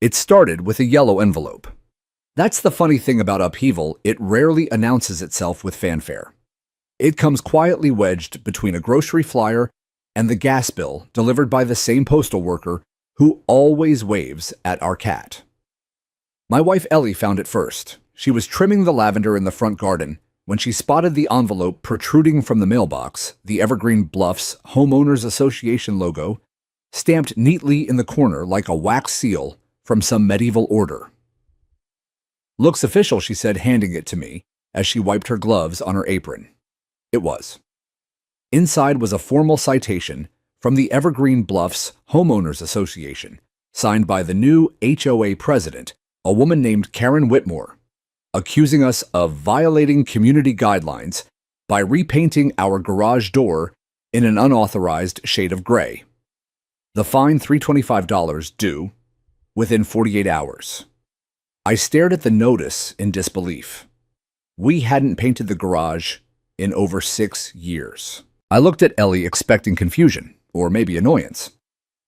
It started with a yellow envelope. That's the funny thing about upheaval, it rarely announces itself with fanfare. It comes quietly wedged between a grocery flyer and the gas bill delivered by the same postal worker who always waves at our cat. My wife Ellie found it first. She was trimming the lavender in the front garden when she spotted the envelope protruding from the mailbox, the Evergreen Bluffs Homeowners Association logo, stamped neatly in the corner like a wax seal from some medieval order. "Looks official," she said, handing it to me as she wiped her gloves on her apron. It was. Inside was a formal citation from the Evergreen Bluffs Homeowners Association, signed by the new HOA president, a woman named Karen Whitmore, accusing us of violating community guidelines by repainting our garage door in an unauthorized shade of gray. The fine $325 due within 48 hours. I stared at the notice in disbelief. We hadn't painted the garage in over 6 years. I looked at Ellie expecting confusion, or maybe annoyance.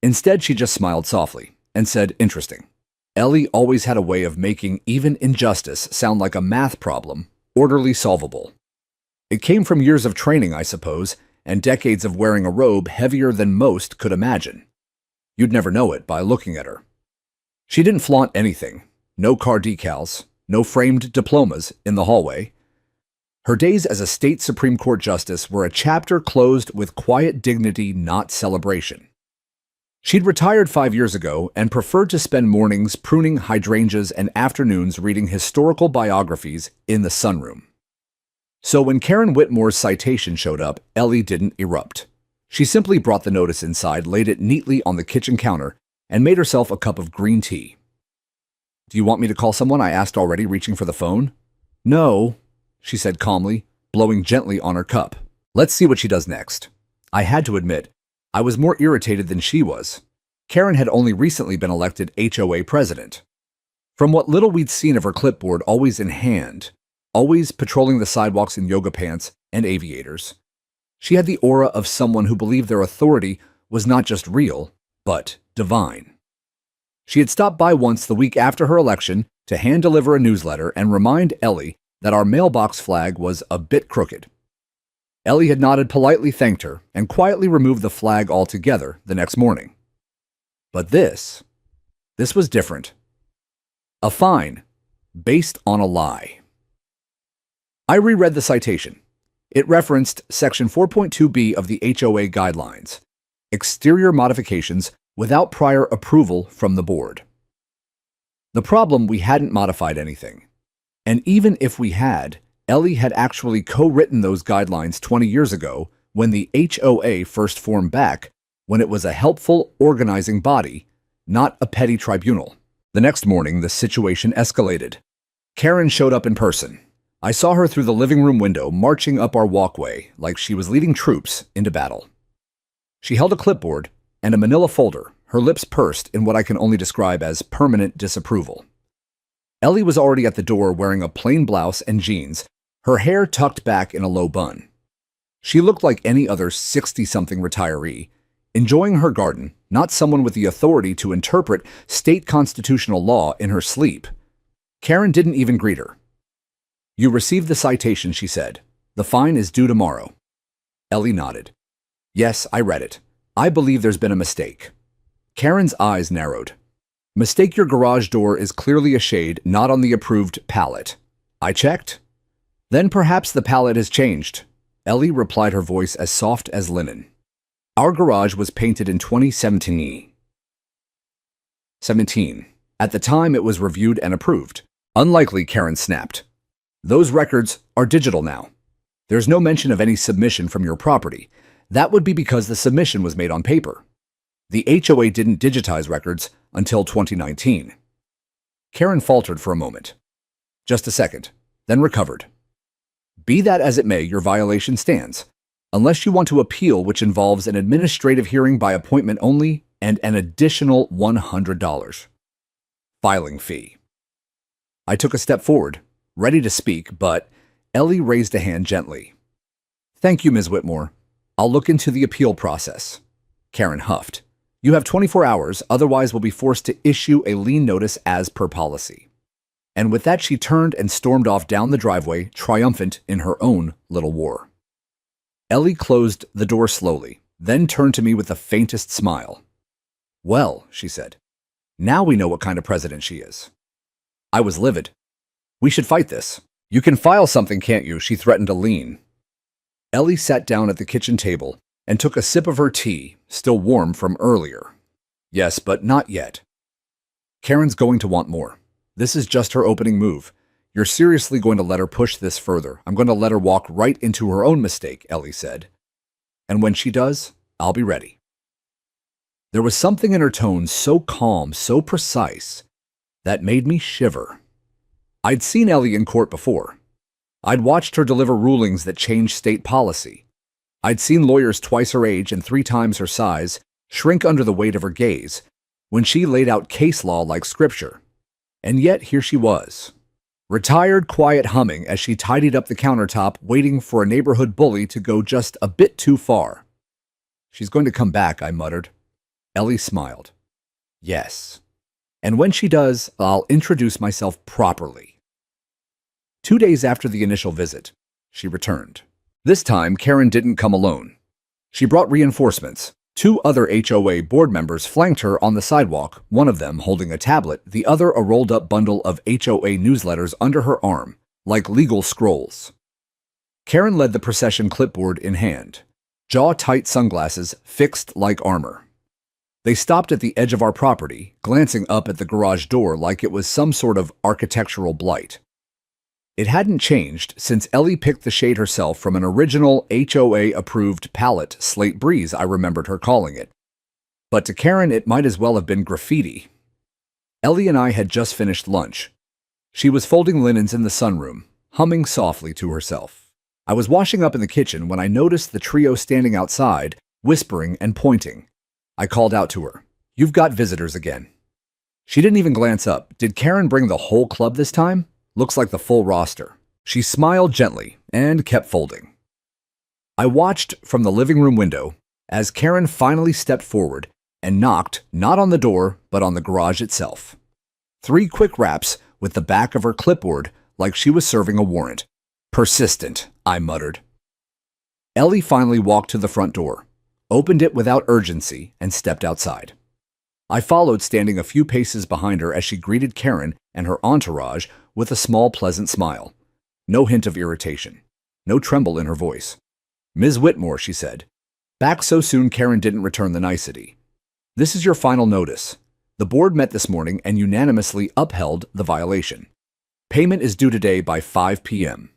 Instead, she just smiled softly and said, "Interesting." Ellie always had a way of making even injustice sound like a math problem, orderly solvable. It came from years of training, I suppose, and decades of wearing a robe heavier than most could imagine. You'd never know it by looking at her. She didn't flaunt anything. No car decals, no framed diplomas in the hallway. Her days as a state Supreme Court justice were a chapter closed with quiet dignity, not celebration. She'd retired 5 years ago and preferred to spend mornings pruning hydrangeas and afternoons reading historical biographies in the sunroom. So when Karen Whitmore's citation showed up, Ellie didn't erupt. She simply brought the notice inside, laid it neatly on the kitchen counter, and made herself a cup of green tea. "Do you want me to call someone?" I asked, already reaching for the phone. "No," she said calmly, blowing gently on her cup. Let's see what she does next. I had to admit, I was more irritated than she was. Karen had only recently been elected HOA president. From what little we'd seen of her clipboard always in hand, always patrolling the sidewalks in yoga pants and aviators, she had the aura of someone who believed their authority was not just real, but divine. She had stopped by once the week after her election to hand-deliver a newsletter and remind Ellie that our mailbox flag was a bit crooked. Ellie had nodded, politely thanked her, and quietly removed the flag altogether the next morning. But this was different. A fine, based on a lie. I reread the citation. It referenced Section 4.2b of the HOA Guidelines, exterior modifications without prior approval from the board. The problem, we hadn't modified anything. And even if we had, Ellie had actually co-written those guidelines 20 years ago when the HOA first formed back, when it was a helpful, organizing body, not a petty tribunal. The next morning, the situation escalated. Karen showed up in person. I saw her through the living room window, marching up our walkway like she was leading troops into battle. She held a clipboard and a manila folder, her lips pursed in what I can only describe as permanent disapproval. Ellie was already at the door wearing a plain blouse and jeans, her hair tucked back in a low bun. She looked like any other 60-something retiree, enjoying her garden, not someone with the authority to interpret state constitutional law in her sleep. Karen didn't even greet her. "You received the citation," she said. "The fine is due tomorrow." Ellie nodded. "Yes, I read it. I believe there's been a mistake." Karen's eyes narrowed. "Mistake, your garage door is clearly a shade not on the approved palette." I checked. "Then perhaps the palette has changed," Ellie replied, her voice as soft as linen. "Our garage was painted in 2017. At the time, it was reviewed and approved." "Unlikely," Karen snapped. "Those records are digital now. There's no mention of any submission from your property. That would be because the submission was made on paper. The HOA didn't digitize records until 2019. Karen faltered for a moment. Just a second, then recovered. "Be that as it may, your violation stands, unless you want to appeal, which involves an administrative hearing by appointment only and an additional $100 filing fee." I took a step forward, ready to speak, but Ellie raised a hand gently. "Thank you, Ms. Whitmore. I'll look into the appeal process." Karen huffed. You have 24 hours, otherwise we'll be forced to issue a lien notice as per policy. And with that, she turned and stormed off down the driveway, triumphant in her own little war. Ellie closed the door slowly, then turned to me with the faintest smile. "Well," she said, "now we know what kind of president she is." I was livid. "We should fight this. You can file something, can't you?" She threatened a lien. Ellie sat down at the kitchen table and took a sip of her tea, still warm from earlier. "Yes, but not yet. Karen's going to want more. This is just her opening move. You're seriously going to let her push this further. I'm going to let her walk right into her own mistake," Ellie said. "And when she does, I'll be ready." There was something in her tone so calm, so precise, that made me shiver. I'd seen Ellie in court before. I'd watched her deliver rulings that changed state policy. I'd seen lawyers twice her age and 3 times her size shrink under the weight of her gaze when she laid out case law like scripture. And yet here she was, retired, quiet, humming as she tidied up the countertop, waiting for a neighborhood bully to go just a bit too far. "She's going to come back," I muttered. Ellie smiled. "Yes. And when she does, I'll introduce myself properly." 2 days after the initial visit, she returned. This time, Karen didn't come alone. She brought reinforcements. 2 other HOA board members flanked her on the sidewalk, one of them holding a tablet, the other a rolled-up bundle of HOA newsletters under her arm, like legal scrolls. Karen led the procession, clipboard in hand, jaw-tight sunglasses fixed like armor. They stopped at the edge of our property, glancing up at the garage door like it was some sort of architectural blight. It hadn't changed since Ellie picked the shade herself from an original HOA-approved palette, slate breeze, I remembered her calling it. But to Karen, it might as well have been graffiti. Ellie and I had just finished lunch. She was folding linens in the sunroom, humming softly to herself. I was washing up in the kitchen when I noticed the trio standing outside, whispering and pointing. I called out to her, "You've got visitors again." She didn't even glance up. Did Karen bring the whole club this time? Looks like the full roster. She smiled gently and kept folding. I watched from the living room window as Karen finally stepped forward and knocked not on the door, but on the garage itself. 3 quick raps with the back of her clipboard like she was serving a warrant. "Persistent," I muttered. Ellie finally walked to the front door, opened it without urgency, and stepped outside. I followed, standing a few paces behind her as she greeted Karen and her entourage with a small, pleasant smile. No hint of irritation. No tremble in her voice. "Ms. Whitmore," she said. Back so soon, Karen didn't return the nicety. "This is your final notice. The board met this morning and unanimously upheld the violation. Payment is due today by 5 p.m.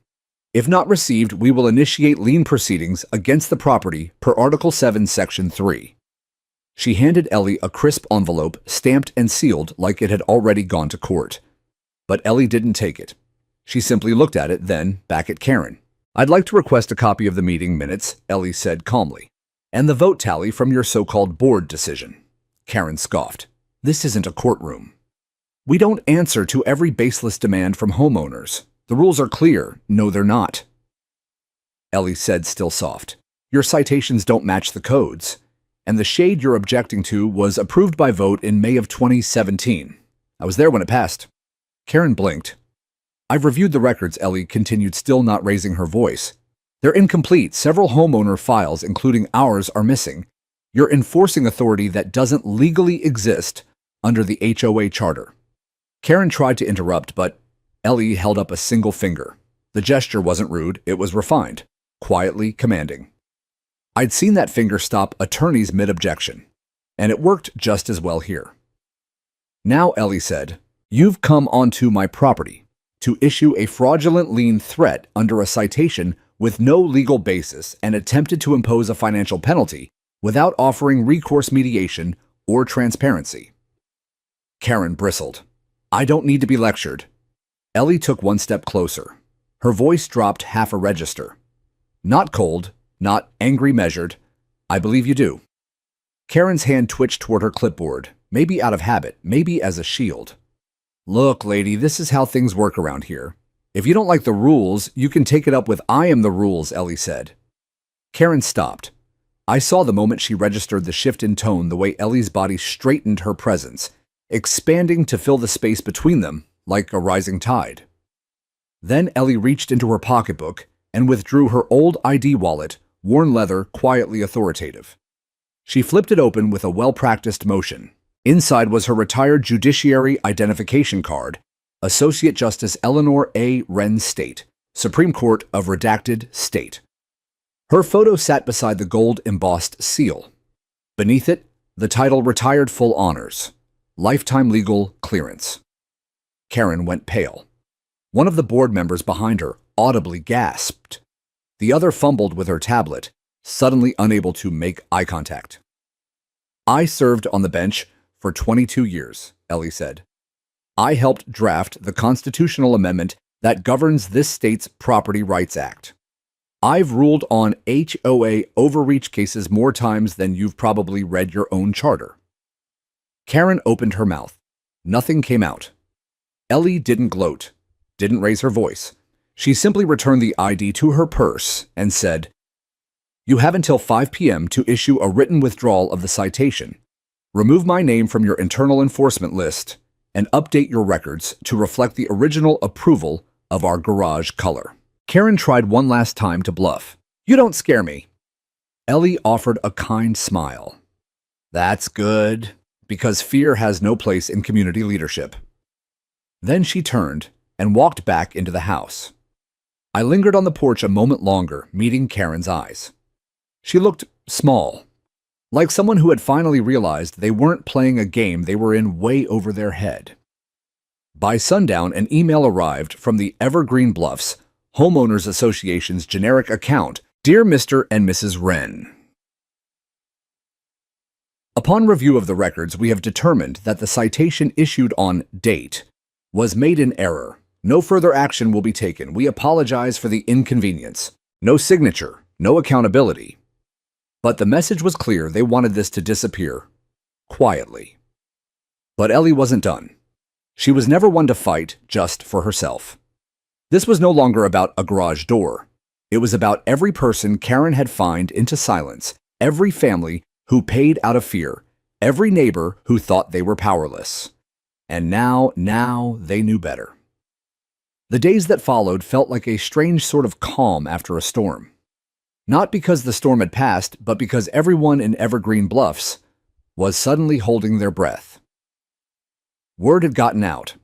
If not received, we will initiate lien proceedings against the property per Article 7, Section 3. She handed Ellie a crisp envelope, stamped and sealed like it had already gone to court. But Ellie didn't take it. She simply looked at it, then back at Karen. "I'd like to request a copy of the meeting minutes," Ellie said calmly, "and the vote tally from your so-called board decision." Karen scoffed. "This isn't a courtroom. We don't answer to every baseless demand from homeowners. The rules are clear." "No, they're not," Ellie said, still soft. "Your citations don't match the codes. And the shade you're objecting to was approved by vote in May of 2017. I was there when it passed." Karen blinked. "I've reviewed the records," Ellie continued, still not raising her voice. "They're incomplete. Several homeowner files, including ours, are missing. You're enforcing authority that doesn't legally exist under the HOA charter." Karen tried to interrupt, but Ellie held up a single finger. The gesture wasn't rude, it was refined, quietly commanding. I'd seen that finger stop attorneys mid-objection, and it worked just as well here. "Now," Ellie said, "you've come onto my property to issue a fraudulent lien threat under a citation with no legal basis and attempted to impose a financial penalty without offering recourse, mediation, or transparency." Karen bristled. "I don't need to be lectured." Ellie took one step closer. Her voice dropped half a register. Not cold, not angry measured. "I believe you do." Karen's hand twitched toward her clipboard, maybe out of habit, maybe as a shield. "Look, lady, this is how things work around here. If you don't like the rules, you can take it up with I am the rules," Ellie said. Karen stopped. I saw the moment she registered the shift in tone, the way Ellie's body straightened her presence, expanding to fill the space between them like a rising tide. Then Ellie reached into her pocketbook and withdrew her old ID wallet, worn leather, quietly authoritative. She flipped it open with a well-practiced motion. Inside was her retired judiciary identification card, Associate Justice Eleanor A. Wren State, Supreme Court of Redacted State. Her photo sat beside the gold-embossed seal. Beneath it, the title Retired Full Honors, Lifetime Legal Clearance. Karen went pale. One of the board members behind her audibly gasped. The other fumbled with her tablet, suddenly unable to make eye contact. I served on the bench for 22 years, Ellie said. I helped draft the constitutional amendment that governs this state's Property Rights Act. I've ruled on HOA overreach cases more times than you've probably read your own charter. Karen opened her mouth. Nothing came out. Ellie didn't gloat, didn't raise her voice. She simply returned the ID to her purse and said, "You have until 5 p.m. to issue a written withdrawal of the citation, remove my name from your internal enforcement list, and update your records to reflect the original approval of our garage color." Karen tried one last time to bluff. "You don't scare me." Ellie offered a kind smile. "That's good, because fear has no place in community leadership." Then she turned and walked back into the house. I lingered on the porch a moment longer, meeting Karen's eyes. She looked small, like someone who had finally realized they weren't playing a game they were in way over their head. By sundown, an email arrived from the Evergreen Bluffs Homeowners Association's generic account, "Dear Mr. and Mrs. Wren. Upon review of the records, we have determined that the citation issued on date was made in error. No further action will be taken. We apologize for the inconvenience. No signature, no accountability." But the message was clear. They wanted this to disappear quietly. But Ellie wasn't done. She was never one to fight just for herself. This was no longer about a garage door. It was about every person Karen had fined into silence, every family who paid out of fear, every neighbor who thought they were powerless. And now they knew better. The days that followed felt like a strange sort of calm after a storm. Not because the storm had passed, but because everyone in Evergreen Bluffs was suddenly holding their breath. Word had gotten out.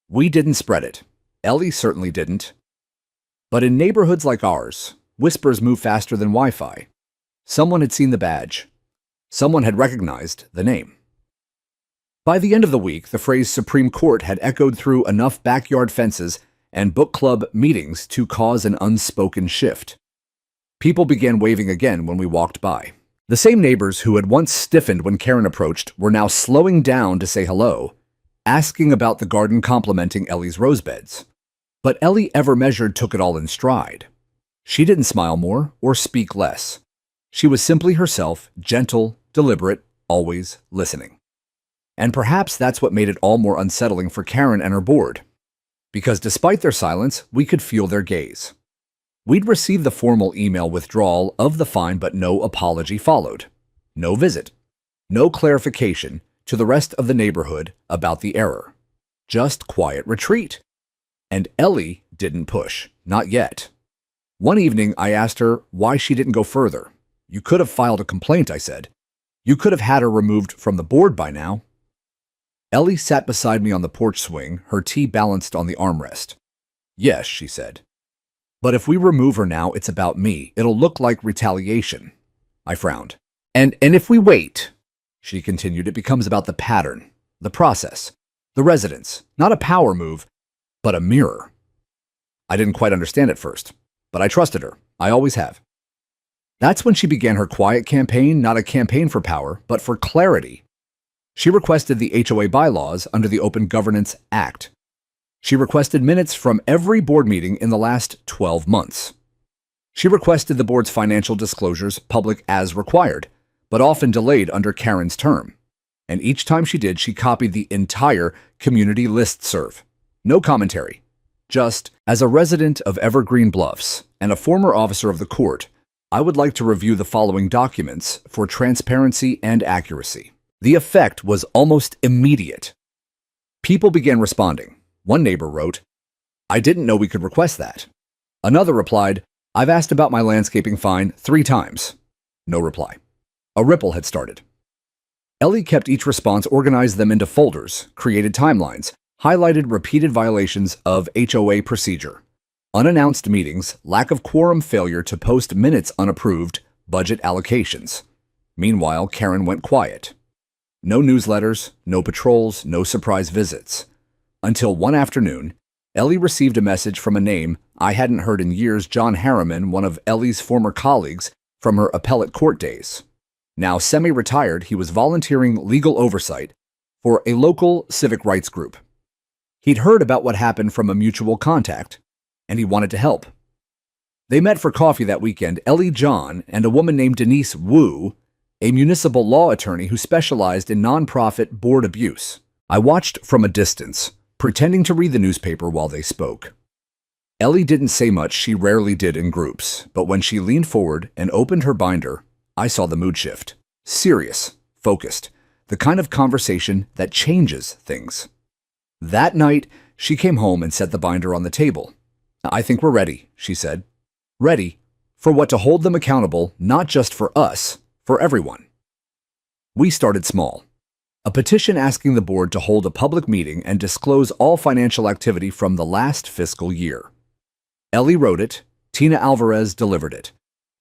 We didn't spread it. Ellie certainly didn't. But in neighborhoods like ours, whispers move faster than Wi-Fi. Someone had seen the badge. Someone had recognized the name. By the end of the week, the phrase Supreme Court had echoed through enough backyard fences and book club meetings to cause an unspoken shift. People began waving again when we walked by. The same neighbors who had once stiffened when Karen approached were now slowing down to say hello, asking about the garden complementing Ellie's rose beds. But Ellie Ever Measured took it all in stride. She didn't smile more or speak less. She was simply herself, gentle, deliberate, always listening. And perhaps that's what made it all more unsettling for Karen and her board. Because despite their silence, we could feel their gaze. We'd received the formal email withdrawal of the fine, but no apology followed. No visit. No clarification to the rest of the neighborhood about the error. Just quiet retreat. And Ellie didn't push. Not yet. One evening, I asked her why she didn't go further. "You could have filed a complaint," I said. "You could have had her removed from the board by now." Ellie sat beside me on the porch swing, her tea balanced on the armrest. "Yes," she said. "But if we remove her now, it's about me. It'll look like retaliation." I frowned. And if we wait," she continued, "it becomes about the pattern, the process, the residents, not a power move, but a mirror." I didn't quite understand at first, but I trusted her. I always have. That's when she began her quiet campaign, not a campaign for power, but for clarity. She requested the HOA bylaws under the Open Governance Act. She requested minutes from every board meeting in the last 12 months. She requested the board's financial disclosures public as required, but often delayed under Karen's term. And each time she did, she copied the entire community listserv. No commentary. Just, as a resident of Evergreen Bluffs and a former officer of the court, I would like to review the following documents for transparency and accuracy. The effect was almost immediate. People began responding. One neighbor wrote, "I didn't know we could request that." Another replied, "I've asked about my landscaping fine 3 times." No reply. A ripple had started. Ellie kept each response, organized them into folders, created timelines, highlighted repeated violations of HOA procedure, unannounced meetings, lack of quorum, failure to post minutes unapproved, budget allocations. Meanwhile, Karen went quiet. No newsletters, no patrols, no surprise visits. Until one afternoon, Ellie received a message from a name I hadn't heard in years, John Harriman, one of Ellie's former colleagues from her appellate court days. Now semi-retired, he was volunteering legal oversight for a local civic rights group. He'd heard about what happened from a mutual contact, and he wanted to help. They met for coffee that weekend, Ellie, John, and a woman named Denise Wu, a municipal law attorney who specialized in nonprofit board abuse. I watched from a distance, pretending to read the newspaper while they spoke. Ellie didn't say much, she rarely did in groups, but when she leaned forward and opened her binder, I saw the mood shift. Serious, focused, the kind of conversation that changes things. That night, she came home and set the binder on the table. "I think we're ready," she said. Ready for what? To hold them accountable, not just for us, for everyone. We started small. A petition asking the board to hold a public meeting and disclose all financial activity from the last fiscal year. Ellie wrote it. Tina Alvarez delivered it.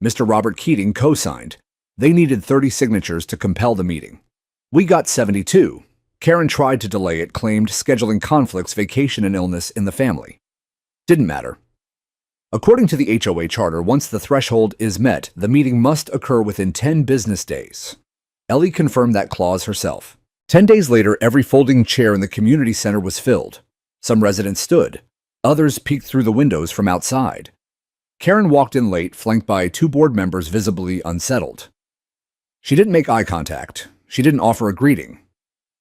Mr. Robert Keating co-signed. They needed 30 signatures to compel the meeting. We got 72. Karen tried to delay it, claimed scheduling conflicts, vacation, and illness in the family. Didn't matter. According to the HOA charter, once the threshold is met, the meeting must occur within 10 business days. Ellie confirmed that clause herself. 10 days later, every folding chair in the community center was filled. Some residents stood. Others peeked through the windows from outside. Karen walked in late, flanked by 2 board members visibly unsettled. She didn't make eye contact. She didn't offer a greeting.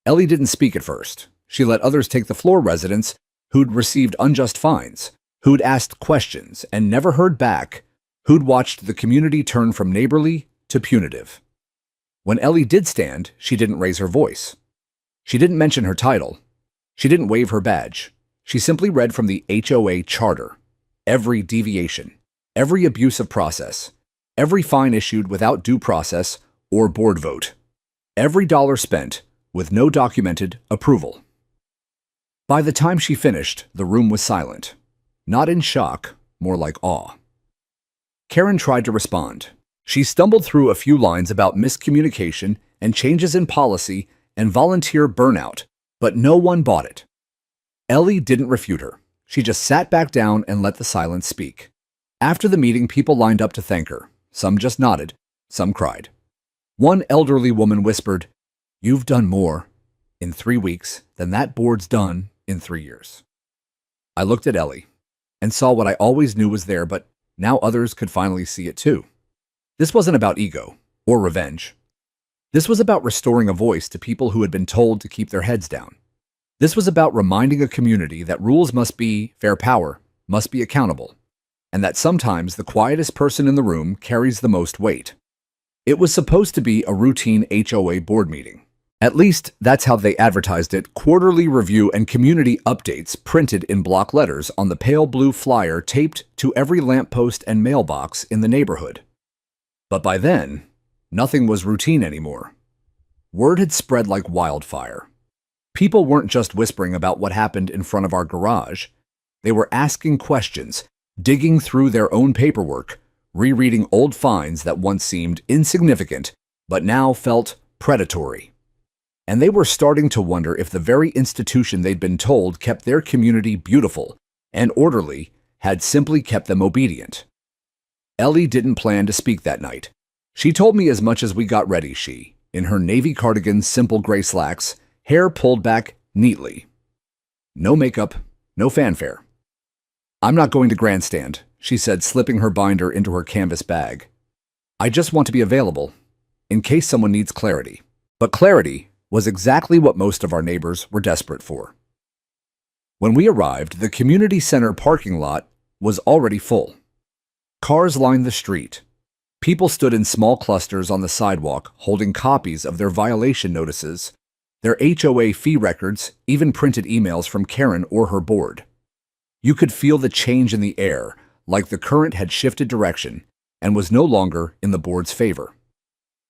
Ellie didn't speak at first. She let others take the floor, residents who'd received unjust fines, who'd asked questions and never heard back, who'd watched the community turn from neighborly to punitive. When Ellie did stand, she didn't raise her voice. She didn't mention her title. She didn't wave her badge. She simply read from the HOA charter. Every deviation, every abuse of process, every fine issued without due process or board vote, every dollar spent with no documented approval. By the time she finished, the room was silent. Not in shock, more like awe. Karen tried to respond. She stumbled through a few lines about miscommunication and changes in policy and volunteer burnout, but no one bought it. Ellie didn't refute her. She just sat back down and let the silence speak. After the meeting, people lined up to thank her. Some just nodded, some cried. One elderly woman whispered, "You've done more in 3 weeks than that board's done in 3 years." I looked at Ellie and saw what I always knew was there, but now others could finally see it too. This wasn't about ego or revenge. This was about restoring a voice to people who had been told to keep their heads down. This was about reminding a community that rules must be fair, power must be accountable, and that sometimes the quietest person in the room carries the most weight. It was supposed to be a routine HOA board meeting. At least, that's how they advertised it. Quarterly review and community updates printed in block letters on the pale blue flyer taped to every lamppost and mailbox in the neighborhood. But by then, nothing was routine anymore. Word had spread like wildfire. People weren't just whispering about what happened in front of our garage. They were asking questions, digging through their own paperwork, rereading old fines that once seemed insignificant, but now felt predatory. And they were starting to wonder if the very institution they'd been told kept their community beautiful and orderly had simply kept them obedient. Ellie didn't plan to speak that night. She told me as much as we got ready, she, in her navy cardigan, simple gray slacks, hair pulled back neatly. No makeup, no fanfare. "I'm not going to grandstand," she said, slipping her binder into her canvas bag. "I just want to be available, in case someone needs clarity." But clarity was exactly what most of our neighbors were desperate for. When we arrived, the community center parking lot was already full. Cars lined the street. People stood in small clusters on the sidewalk, holding copies of their violation notices, their HOA fee records, even printed emails from Karen or her board. You could feel the change in the air, like the current had shifted direction and was no longer in the board's favor.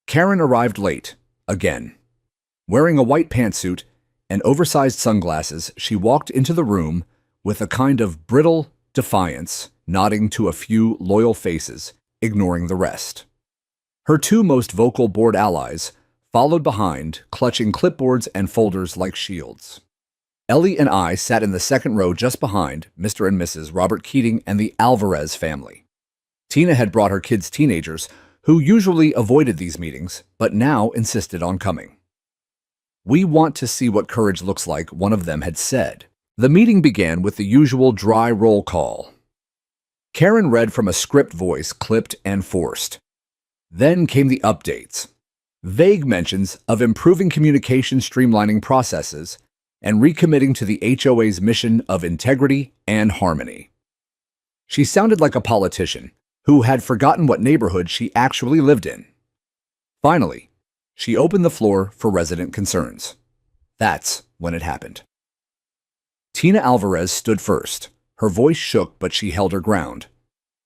Karen arrived late, again. Wearing a white pantsuit and oversized sunglasses, she walked into the room with a kind of brittle defiance, nodding to a few loyal faces, ignoring the rest. Her two most vocal board allies followed behind, clutching clipboards and folders like shields. Ellie and I sat in the second row just behind Mr. and Mrs. Robert Keating and the Alvarez family. Tina had brought her kids' teenagers, who usually avoided these meetings, but now insisted on coming. "We want to see what courage looks like," one of them had said. The meeting began with the usual dry roll call. Karen read from a script voice, clipped and forced. Then came the updates. Vague mentions of improving communication, streamlining processes, and recommitting to the HOA's mission of integrity and harmony. She sounded like a politician who had forgotten what neighborhood she actually lived in. Finally, she opened the floor for resident concerns. That's when it happened. Tina Alvarez stood first. Her voice shook, but she held her ground.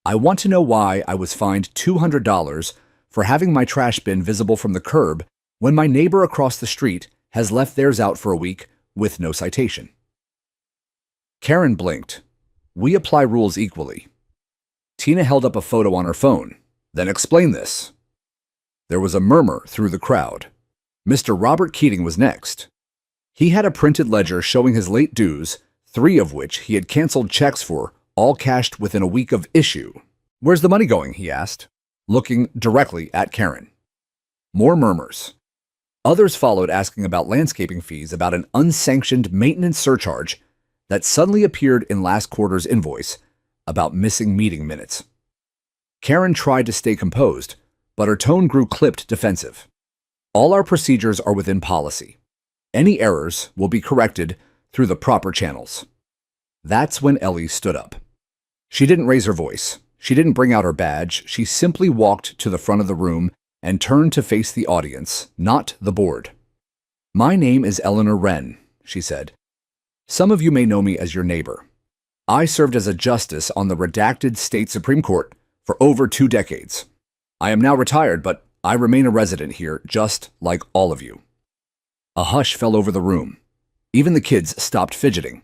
"I want to know why I was fined $200 for having my trash bin visible from the curb when my neighbor across the street has left theirs out for a week with no citation." Karen blinked. "We apply rules equally." Tina held up a photo on her phone. "Then explain this." There was a murmur through the crowd. Mr. Robert Keating was next. He had a printed ledger showing his late dues, 3 of which he had canceled checks for, all cashed within a week of issue. "Where's the money going?" he asked, looking directly at Karen. More murmurs. Others followed, asking about landscaping fees, about an unsanctioned maintenance surcharge that suddenly appeared in last quarter's invoice, about missing meeting minutes. Karen tried to stay composed, but her tone grew clipped, defensive. "All our procedures are within policy. Any errors will be corrected through the proper channels." That's when Ellie stood up. She didn't raise her voice. She didn't bring out her badge. She simply walked to the front of the room and turned to face the audience, not the board. "My name is Eleanor Wren," she said. "Some of you may know me as your neighbor. I served as a justice on the redacted state Supreme Court for over 2 decades. I am now retired, but I remain a resident here, just like all of you." A hush fell over the room. Even the kids stopped fidgeting.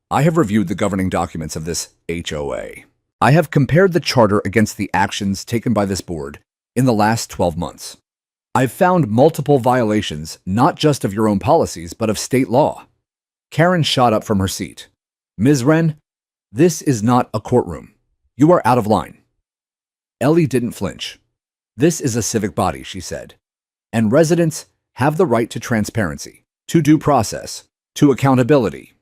"I have reviewed the governing documents of this HOA. I have compared the charter against the actions taken by this board in the last 12 months. I've found multiple violations, not just of your own policies, but of state law." Karen shot up from her seat. "Ms. Wren, this is not a courtroom. You are out of line." Ellie didn't flinch. "This is a civic body," she said, "and residents have the right to transparency, to due process, to accountability."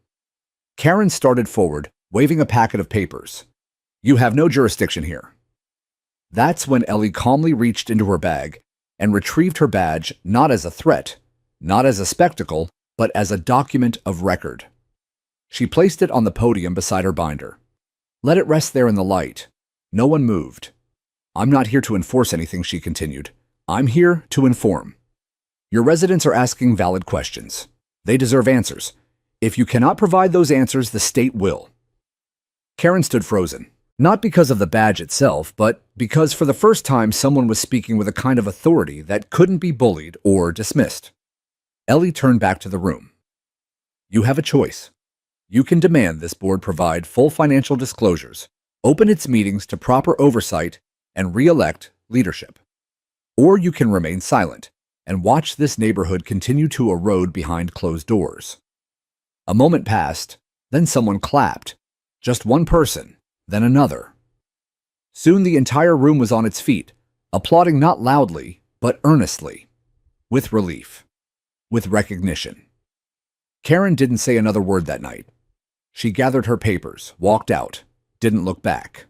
Karen started forward, waving a packet of papers. "You have no jurisdiction here." That's when Ellie calmly reached into her bag and retrieved her badge, not as a threat, not as a spectacle, but as a document of record. She placed it on the podium beside her binder. "Let it rest there in the light." No one moved. "I'm not here to enforce anything," she continued. "I'm here to inform. Your residents are asking valid questions. They deserve answers. If you cannot provide those answers, the state will." Karen stood frozen, not because of the badge itself, but because for the first time someone was speaking with a kind of authority that couldn't be bullied or dismissed. Ellie turned back to the room. "You have a choice. You can demand this board provide full financial disclosures, open its meetings to proper oversight, and re-elect leadership. Or you can remain silent and watch this neighborhood continue to erode behind closed doors." A moment passed, then someone clapped. Just one person, then another. Soon the entire room was on its feet, applauding not loudly, but earnestly, with relief, with recognition. Karen didn't say another word that night. She gathered her papers, walked out, didn't look back.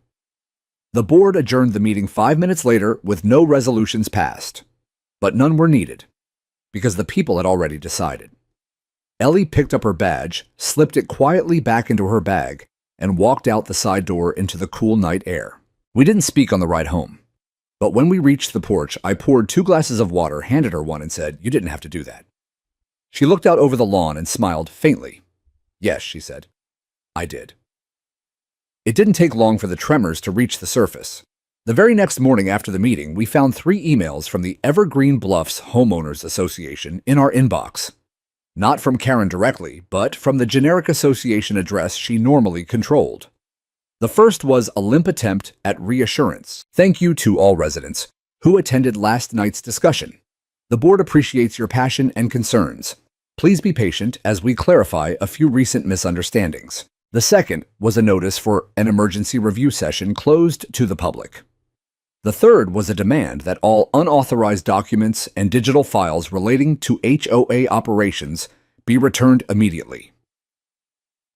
The board adjourned the meeting 5 minutes later with no resolutions passed. But none were needed, because the people had already decided. Ellie picked up her badge, slipped it quietly back into her bag, and walked out the side door into the cool night air. We didn't speak on the ride home. But when we reached the porch, I poured 2 glasses of water, handed her one, and said, "You didn't have to do that." She looked out over the lawn and smiled faintly. "Yes," she said, "I did." It didn't take long for the tremors to reach the surface. The very next morning after the meeting, we found 3 emails from the Evergreen Bluffs Homeowners Association in our inbox. Not from Karen directly, but from the generic association address she normally controlled. The first was a limp attempt at reassurance. "Thank you to all residents who attended last night's discussion. The board appreciates your passion and concerns. Please be patient as we clarify a few recent misunderstandings." The second was a notice for an emergency review session closed to the public. The third was a demand that all unauthorized documents and digital files relating to HOA operations be returned immediately.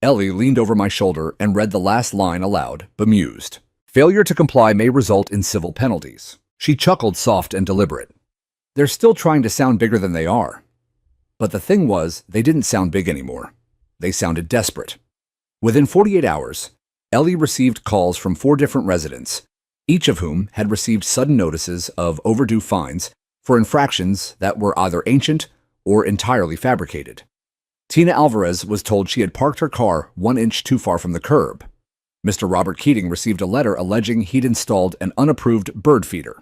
Ellie leaned over my shoulder and read the last line aloud, bemused. "Failure to comply may result in civil penalties." She chuckled, soft and deliberate. They're still trying to sound bigger than they are. But the thing was, they didn't sound big anymore. They sounded desperate. Within 48 hours, Ellie received calls from 4 different residents, each of whom had received sudden notices of overdue fines for infractions that were either ancient or entirely fabricated. Tina Alvarez was told she had parked her car 1 inch too far from the curb. Mr. Robert Keating received a letter alleging he'd installed an unapproved bird feeder.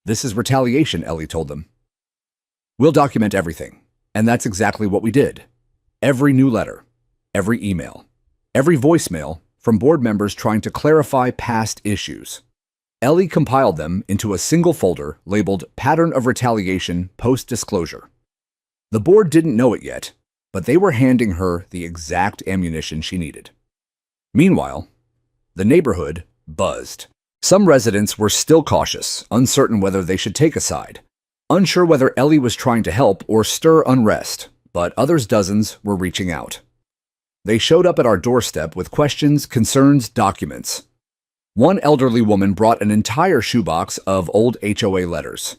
"This is retaliation," Ellie told them. "We'll document everything." And that's exactly what we did. Every new letter, every email, every voicemail from board members trying to clarify past issues. Ellie compiled them into a single folder labeled Pattern of Retaliation Post-Disclosure. The board didn't know it yet, but they were handing her the exact ammunition she needed. Meanwhile, the neighborhood buzzed. Some residents were still cautious, uncertain whether they should take a side, unsure whether Ellie was trying to help or stir unrest, but others dozens were reaching out. They showed up at our doorstep with questions, concerns, documents. One elderly woman brought an entire shoebox of old HOA letters.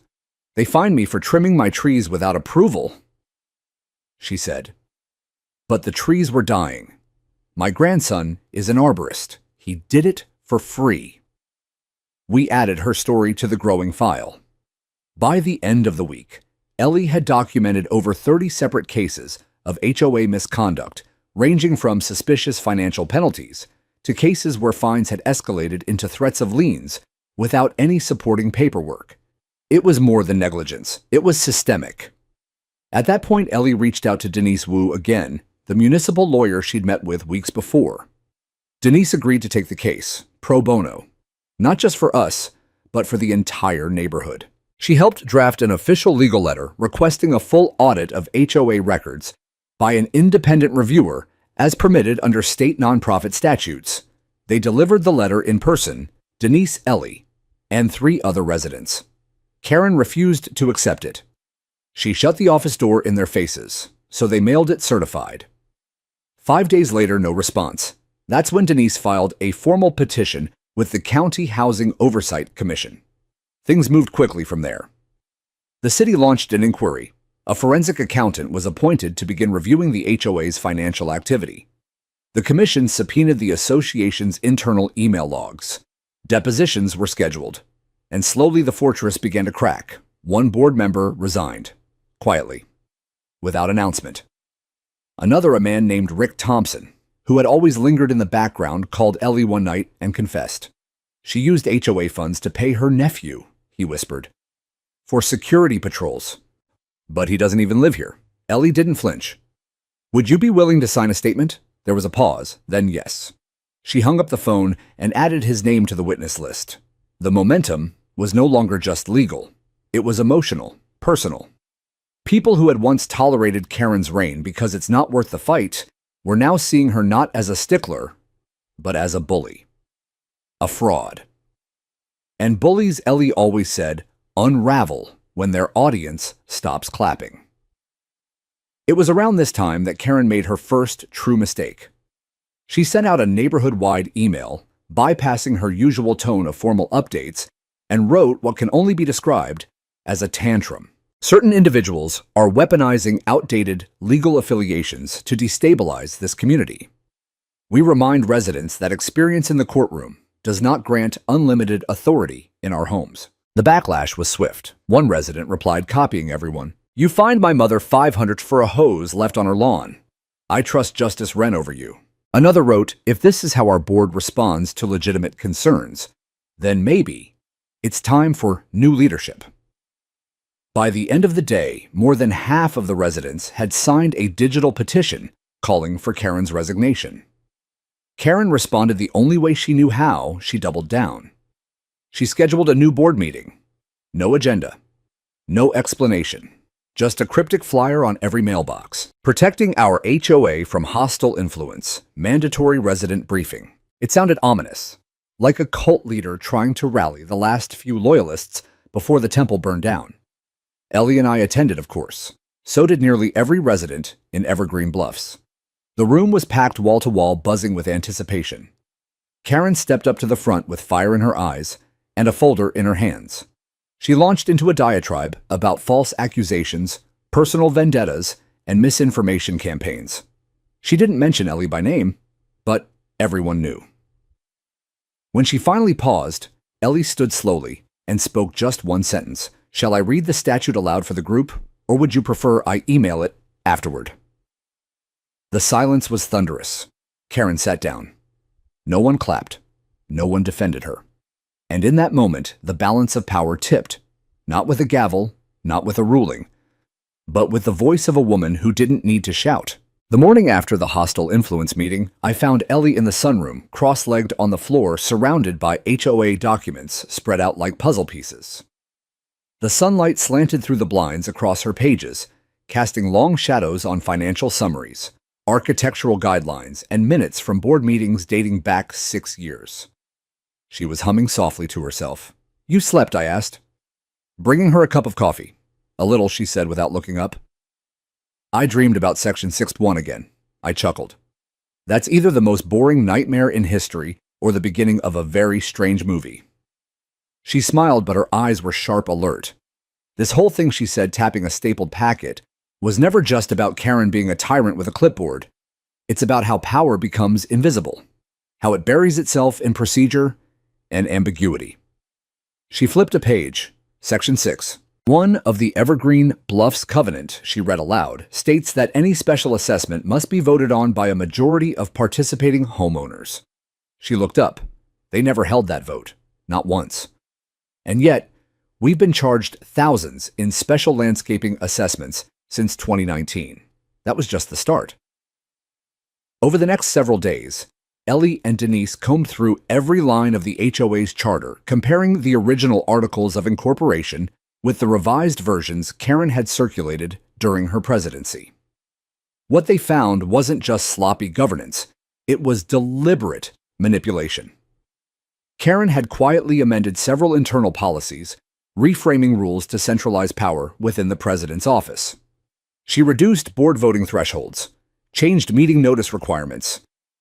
"They fined me for trimming my trees without approval," she said. "But the trees were dying. My grandson is an arborist. He did it for free." We added her story to the growing file. By the end of the week, Ellie had documented over 30 separate cases of HOA misconduct, ranging from suspicious financial penalties to cases where fines had escalated into threats of liens without any supporting paperwork. It was more than negligence. It was systemic. At that point, Ellie reached out to Denise Wu again, the municipal lawyer she'd met with weeks before. Denise agreed to take the case, pro bono, not just for us, but for the entire neighborhood. She helped draft an official legal letter requesting a full audit of HOA records by an independent reviewer as permitted under state nonprofit statutes. They delivered the letter in person, Denise, Ellie, and 3 other residents. Karen refused to accept it. She shut the office door in their faces, so they mailed it certified. 5 days later, no response. That's when Denise filed a formal petition with the County Housing Oversight Commission. Things moved quickly from there. The city launched an inquiry. A forensic accountant was appointed to begin reviewing the HOA's financial activity. The commission subpoenaed the association's internal email logs. Depositions were scheduled, and slowly the fortress began to crack. One board member resigned, quietly, without announcement. Another, a man named Rick Thompson, who had always lingered in the background, called Ellie one night and confessed. She used HOA funds to pay her nephew, he whispered, for security patrols. But he doesn't even live here. Ellie didn't flinch. "Would you be willing to sign a statement?" There was a pause, then yes. She hung up the phone and added his name to the witness list. The momentum was no longer just legal. It was emotional, personal. People who had once tolerated Karen's reign because it's not worth the fight were now seeing her not as a stickler, but as a bully. A fraud. And bullies, Ellie always said, unravel when their audience stops clapping. It was around this time that Karen made her first true mistake. She sent out a neighborhood-wide email, bypassing her usual tone of formal updates, and wrote what can only be described as a tantrum. Certain individuals are weaponizing outdated legal affiliations to destabilize this community. We remind residents that experience in the courtroom does not grant unlimited authority in our homes. The backlash was swift. One resident replied, copying everyone. "You fined my mother $500 for a hose left on her lawn. I trust Justice Wren over you." Another wrote, "If this is how our board responds to legitimate concerns, then maybe it's time for new leadership." By the end of the day, more than half of the residents had signed a digital petition calling for Karen's resignation. Karen responded the only way she knew how. She doubled down. She scheduled a new board meeting. No agenda. No explanation. Just a cryptic flyer on every mailbox. "Protecting our HOA from hostile influence. Mandatory resident briefing." It sounded ominous, like a cult leader trying to rally the last few loyalists before the temple burned down. Ellie and I attended, of course. So did nearly every resident in Evergreen Bluffs. The room was packed wall to wall, buzzing with anticipation. Karen stepped up to the front with fire in her eyes and a folder in her hands. She launched into a diatribe about false accusations, personal vendettas, and misinformation campaigns. She didn't mention Ellie by name, but everyone knew. When she finally paused, Ellie stood slowly and spoke just one sentence. "Shall I read the statute aloud for the group, or would you prefer I email it afterward?" The silence was thunderous. Karen sat down. No one clapped. No one defended her. And in that moment, the balance of power tipped, not with a gavel, not with a ruling, but with the voice of a woman who didn't need to shout. The morning after the hostile influence meeting, I found Ellie in the sunroom, cross-legged on the floor, surrounded by HOA documents spread out like puzzle pieces. The sunlight slanted through the blinds across her pages, casting long shadows on financial summaries, architectural guidelines, and minutes from board meetings dating back 6 years. She was humming softly to herself. "You slept?" I asked. Bringing her a cup of coffee. "A little," she said without looking up. "I dreamed about Section 6.1 again." I chuckled. "That's either the most boring nightmare in history or the beginning of a very strange movie." She smiled, but her eyes were sharp alert. This whole thing, she said, tapping a stapled packet, was never just about Karen being a tyrant with a clipboard. It's about how power becomes invisible, how it buries itself in procedure and ambiguity. She flipped a page. Section 6.1 of the Evergreen Bluffs Covenant, she read aloud, states that any special assessment must be voted on by a majority of participating homeowners. She looked up. They never held that vote. Not once. And yet, we've been charged thousands in special landscaping assessments since 2019. That was just the start. Over the next several days, Ellie and Denise combed through every line of the HOA's charter, comparing the original articles of incorporation with the revised versions Karen had circulated during her presidency. What they found wasn't just sloppy governance, it was deliberate manipulation. Karen had quietly amended several internal policies, reframing rules to centralize power within the president's office. She reduced board voting thresholds, changed meeting notice requirements,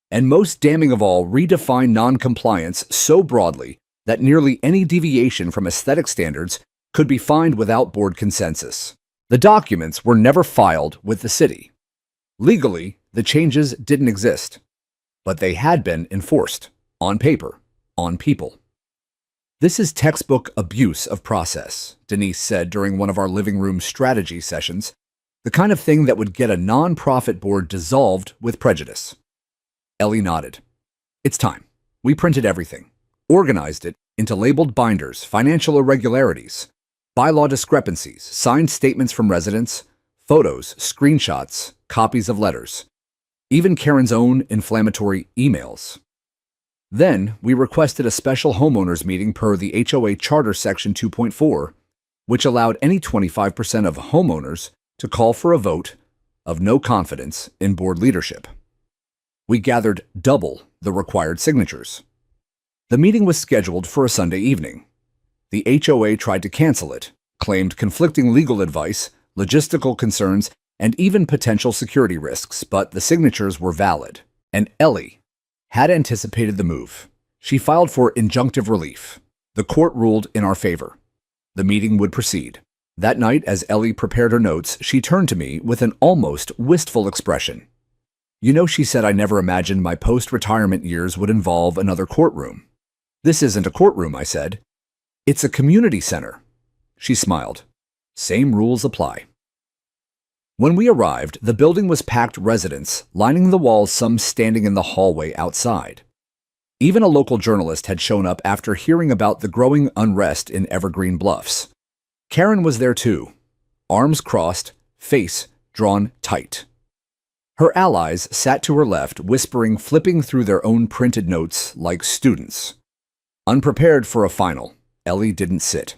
and most damning of all, redefined non-compliance so broadly that nearly any deviation from aesthetic standards could be fined without board consensus. The documents were never filed with the city. Legally, the changes didn't exist, but they had been enforced, on paper, on people. "This is textbook abuse of process," Denise said during one of our living room strategy sessions, the kind of thing that would get a non-profit board dissolved with prejudice. Ellie nodded. "It's time. We printed everything, organized it into labeled binders, financial irregularities, bylaw discrepancies, signed statements from residents, photos, screenshots, copies of letters, even Karen's own inflammatory emails. Then we requested a special homeowners meeting per the HOA Charter Section 2.4, which allowed any 25% of homeowners to call for a vote of no confidence in board leadership. We gathered double the required signatures. The meeting was scheduled for a Sunday evening. The HOA tried to cancel it, claimed conflicting legal advice, logistical concerns, and even potential security risks, but the signatures were valid. And Ellie had anticipated the move. She filed for injunctive relief. The court ruled in our favor. The meeting would proceed. That night, as Ellie prepared her notes, she turned to me with an almost wistful expression. "You know," she said, "I never imagined my post-retirement years would involve another courtroom." "This isn't a courtroom," I said. It's a community center. She smiled. Same rules apply. When we arrived, the building was packed residents, lining the walls, some standing in the hallway outside. Even a local journalist had shown up after hearing about the growing unrest in Evergreen Bluffs. Karen was there too, arms crossed, face drawn tight. Her allies sat to her left, whispering, flipping through their own printed notes like students. Unprepared for a final, Ellie didn't sit.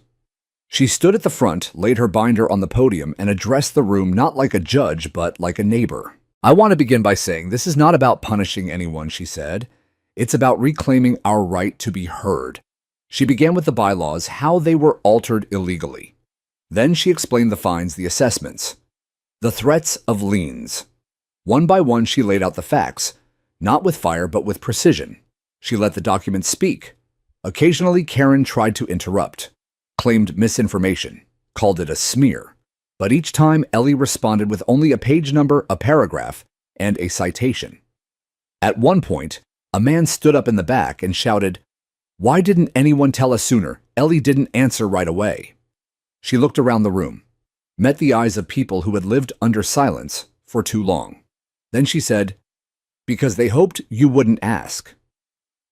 She stood at the front, laid her binder on the podium, and addressed the room not like a judge, but like a neighbor. I want to begin by saying this is not about punishing anyone, she said. It's about reclaiming our right to be heard. She began with the bylaws, how they were altered illegally. Then she explained the fines, the assessments, the threats of liens. One by one, she laid out the facts, not with fire, but with precision. She let the documents speak. Occasionally, Karen tried to interrupt, claimed misinformation, called it a smear. But each time, Ellie responded with only a page number, a paragraph, and a citation. At one point, a man stood up in the back and shouted, "Why didn't anyone tell us sooner?" Ellie didn't answer right away. She looked around the room, met the eyes of people who had lived under silence for too long. Then she said, "Because they hoped you wouldn't ask."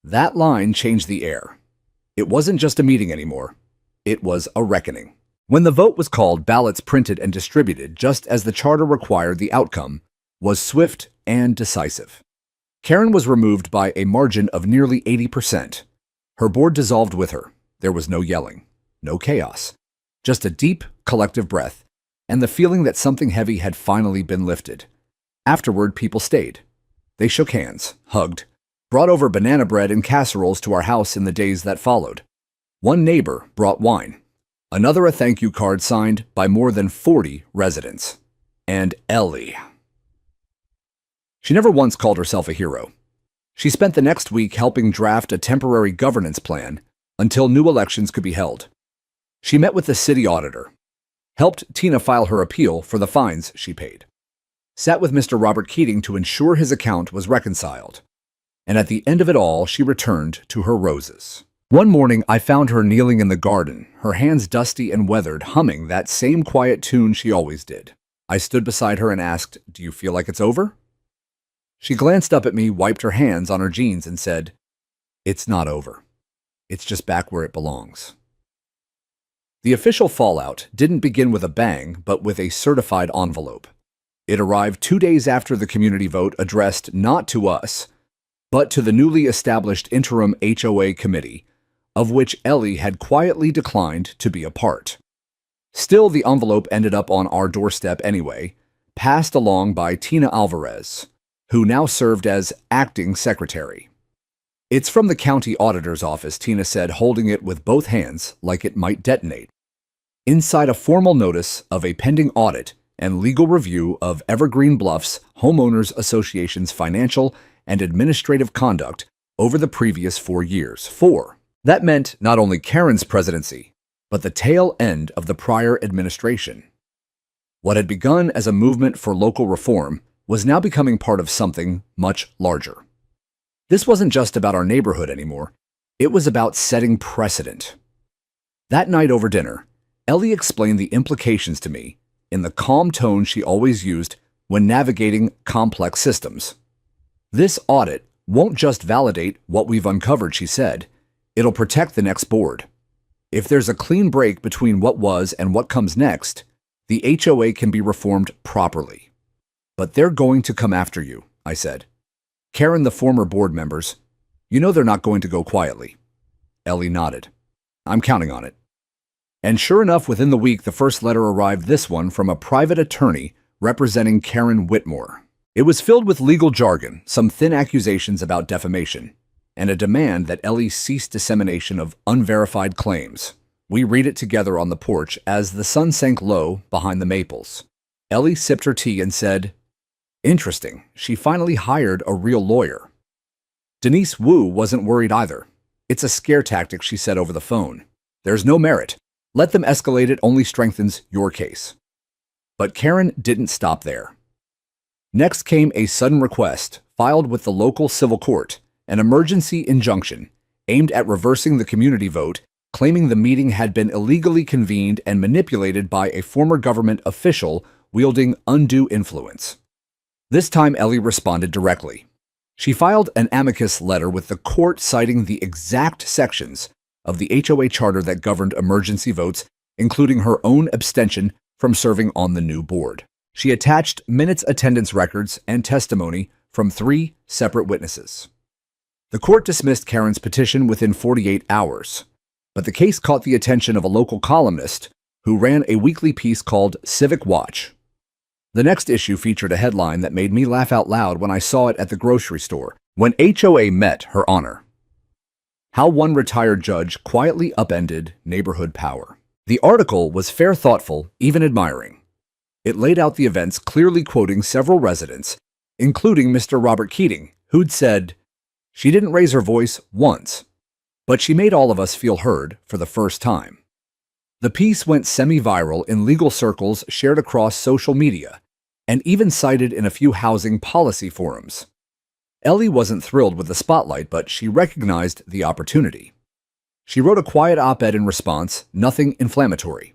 That line changed the air. It wasn't just a meeting anymore. It was a reckoning. When the vote was called, ballots printed and distributed, just as the charter required, the outcome was swift and decisive. Karen was removed by a margin of nearly 80%. Her board dissolved with her. There was no yelling, no chaos, just a deep, collective breath, and the feeling that something heavy had finally been lifted. Afterward, people stayed. They shook hands, hugged, brought over banana bread and casseroles to our house in the days that followed. One neighbor brought wine, another a thank you card signed by more than 40 residents. And Ellie. She never once called herself a hero. She spent the next week helping draft a temporary governance plan until new elections could be held. She met with the city auditor, helped Tina file her appeal for the fines she paid, sat with Mr. Robert Keating to ensure his account was reconciled, and at the end of it all, she returned to her roses. One morning, I found her kneeling in the garden, her hands dusty and weathered, humming that same quiet tune she always did. I stood beside her and asked, "Do you feel like it's over?" She glanced up at me, wiped her hands on her jeans, and said, "It's not over. It's just back where it belongs." The official fallout didn't begin with a bang, but with a certified envelope. It arrived 2 days after the community vote, addressed not to us, but to the newly established interim HOA committee, of which Ellie had quietly declined to be a part. Still, the envelope ended up on our doorstep anyway, passed along by Tina Alvarez, who now served as acting secretary. "It's from the county auditor's office," Tina said, holding it with both hands like it might detonate. Inside, a formal notice of a pending audit and legal review of Evergreen Bluffs Homeowners Association's financial and administrative conduct over the previous 4 years. That meant not only Karen's presidency, but the tail end of the prior administration. What had begun as a movement for local reform was now becoming part of something much larger. This wasn't just about our neighborhood anymore. It was about setting precedent. That night over dinner, Ellie explained the implications to me in the calm tone she always used when navigating complex systems. "This audit won't just validate what we've uncovered," she said. "It'll protect the next board. If there's a clean break between what was and what comes next, the HOA can be reformed properly." "But they're going to come after you," I said. "Karen, the former board members, you know they're not going to go quietly." Ellie nodded. "I'm counting on it." And sure enough, within the week, the first letter arrived, this one from a private attorney representing Karen Whitmore. It was filled with legal jargon, some thin accusations about defamation, and a demand that Ellie cease dissemination of unverified claims. We read it together on the porch as the sun sank low behind the maples. Ellie sipped her tea and said, "Interesting, she finally hired a real lawyer." Denise Wu wasn't worried either. "It's a scare tactic," she said over the phone. "There's no merit. Let them escalate, it only strengthens your case." But Karen didn't stop there. Next came a sudden request, filed with the local civil court, an emergency injunction aimed at reversing the community vote, claiming the meeting had been illegally convened and manipulated by a former government official wielding undue influence. This time, Ellie responded directly. She filed an amicus letter with the court citing the exact sections of the HOA charter that governed emergency votes, including her own abstention from serving on the new board. She attached minutes attendance records and testimony from 3 separate witnesses. The court dismissed Karen's petition within 48 hours, but the case caught the attention of a local columnist who ran a weekly piece called Civic Watch. The next issue featured a headline that made me laugh out loud when I saw it at the grocery store. When HOA met her honor. How one retired judge quietly upended neighborhood power. The article was fair, thoughtful, even admiring. It laid out the events, clearly quoting several residents, including Mr. Robert Keating, who'd said, "She didn't raise her voice once, but she made all of us feel heard for the first time." The piece went semi-viral in legal circles, shared across social media, and even cited in a few housing policy forums. Ellie wasn't thrilled with the spotlight, but she recognized the opportunity. She wrote a quiet op-ed in response, nothing inflammatory,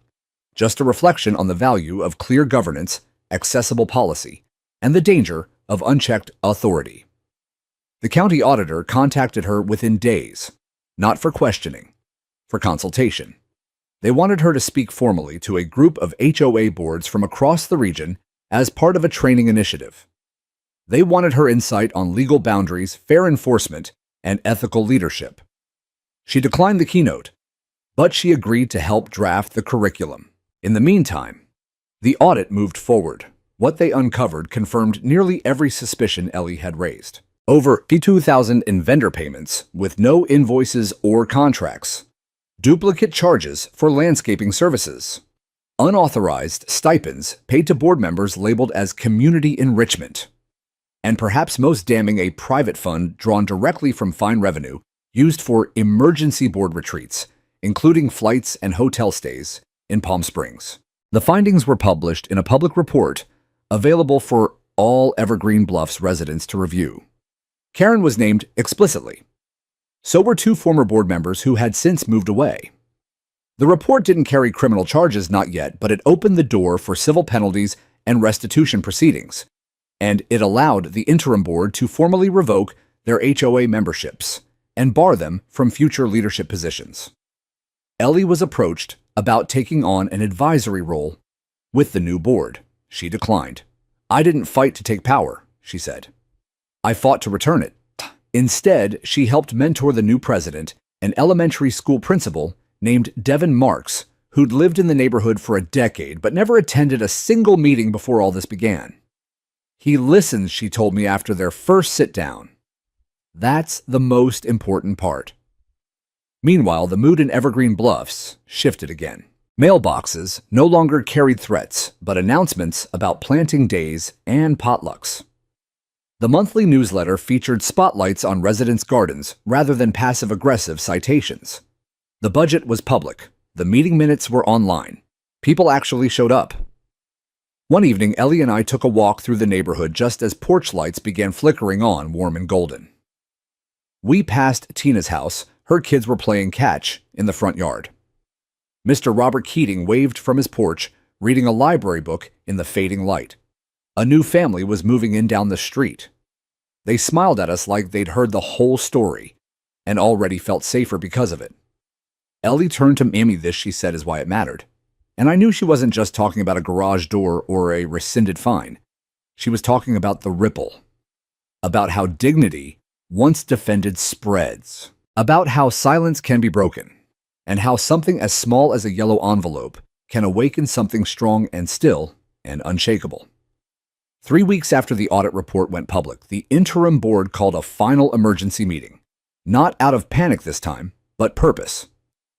just a reflection on the value of clear governance, accessible policy, and the danger of unchecked authority. The county auditor contacted her within days, not for questioning, for consultation. They wanted her to speak formally to a group of HOA boards from across the region as part of a training initiative. They wanted her insight on legal boundaries, fair enforcement, and ethical leadership. She declined the keynote, but she agreed to help draft the curriculum. In the meantime, the audit moved forward. What they uncovered confirmed nearly every suspicion Ellie had raised. Over 52,000 in vendor payments with no invoices or contracts. Duplicate charges for landscaping services. Unauthorized stipends paid to board members labeled as community enrichment. And perhaps most damning, a private fund drawn directly from fine revenue used for emergency board retreats, including flights and hotel stays in Palm Springs. The findings were published in a public report available for all Evergreen Bluffs residents to review. Karen was named explicitly. So were 2 former board members who had since moved away. The report didn't carry criminal charges, not yet, but it opened the door for civil penalties and restitution proceedings, and it allowed the interim board to formally revoke their HOA memberships and bar them from future leadership positions. Ellie was approached about taking on an advisory role with the new board. She declined. "I didn't fight to take power," she said. "I fought to return it." Instead, she helped mentor the new president, an elementary school principal named Devin Marks, who'd lived in the neighborhood for a decade but never attended a single meeting before all this began. "He listens," she told me after their first sit-down. That's the most important part. Meanwhile, the mood in Evergreen Bluffs shifted again. Mailboxes no longer carried threats, but announcements about planting days and potlucks. The monthly newsletter featured spotlights on residents' gardens rather than passive-aggressive citations. The budget was public. The meeting minutes were online. People actually showed up. One evening, Ellie and I took a walk through the neighborhood just as porch lights began flickering on, warm and golden. We passed Tina's house. Her kids were playing catch in the front yard. Mr. Robert Keating waved from his porch, reading a library book in the fading light. A new family was moving in down the street. They smiled at us like they'd heard the whole story and already felt safer because of it. Ellie turned to Mammy. "This," she said, "is why it mattered." And I knew she wasn't just talking about a garage door or a rescinded fine. She was talking about the ripple, about how dignity, once defended, spreads, about how silence can be broken, and how something as small as a yellow envelope can awaken something strong and still and unshakable. 3 weeks after the audit report went public, the interim board called a final emergency meeting. Not out of panic this time, but purpose.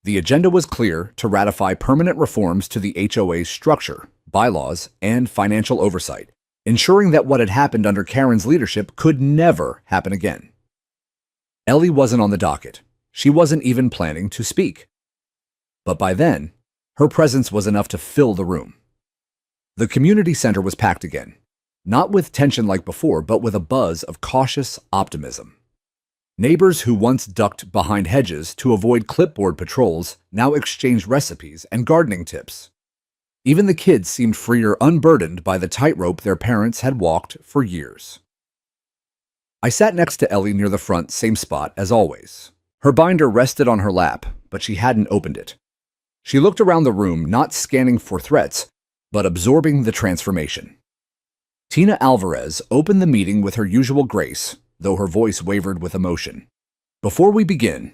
The agenda was clear: to ratify permanent reforms to the HOA's structure, bylaws, and financial oversight, ensuring that what had happened under Karen's leadership could never happen again. Ellie wasn't on the docket. She wasn't even planning to speak. But by then, her presence was enough to fill the room. The community center was packed again, not with tension like before, but with a buzz of cautious optimism. Neighbors who once ducked behind hedges to avoid clipboard patrols now exchanged recipes and gardening tips. Even the kids seemed freer, unburdened by the tightrope their parents had walked for years. I sat next to Ellie near the front, same spot as always. Her binder rested on her lap, but she hadn't opened it. She looked around the room, not scanning for threats, but absorbing the transformation. Tina Alvarez opened the meeting with her usual grace, though her voice wavered with emotion. Before we begin,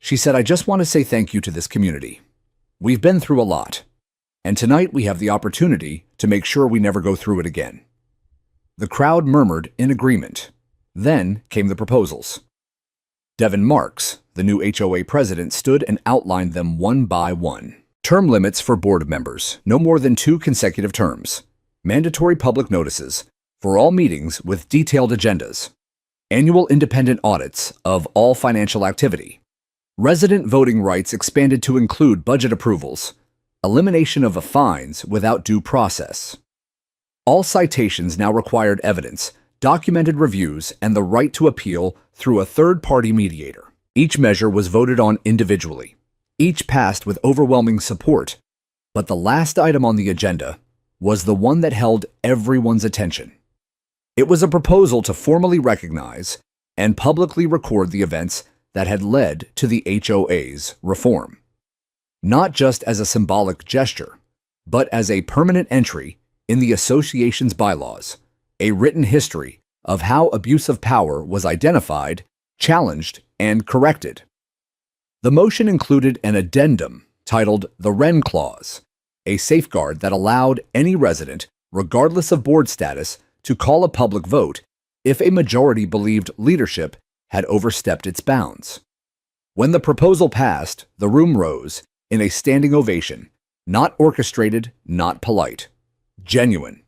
she said, "I just want to say thank you to this community. We've been through a lot, and tonight we have the opportunity to make sure we never go through it again." The crowd murmured in agreement. Then came the proposals. Devin Marks, the new HOA president, stood and outlined them one by one. Term limits for board members, no more than 2 consecutive terms. Mandatory public notices for all meetings with detailed agendas. Annual independent audits of all financial activity. Resident voting rights expanded to include budget approvals. Elimination of fines without due process. All citations now required evidence, documented reviews, and the right to appeal through a third-party mediator. Each measure was voted on individually. Each passed with overwhelming support, but the last item on the agenda was the one that held everyone's attention. It was a proposal to formally recognize and publicly record the events that had led to the HOA's reform. Not just as a symbolic gesture, but as a permanent entry in the association's bylaws, a written history of how abuse of power was identified, challenged, and corrected. The motion included an addendum titled the Wren Clause, a safeguard that allowed any resident, regardless of board status, to call a public vote if a majority believed leadership had overstepped its bounds. When the proposal passed, the room rose in a standing ovation, not orchestrated, not polite, genuine.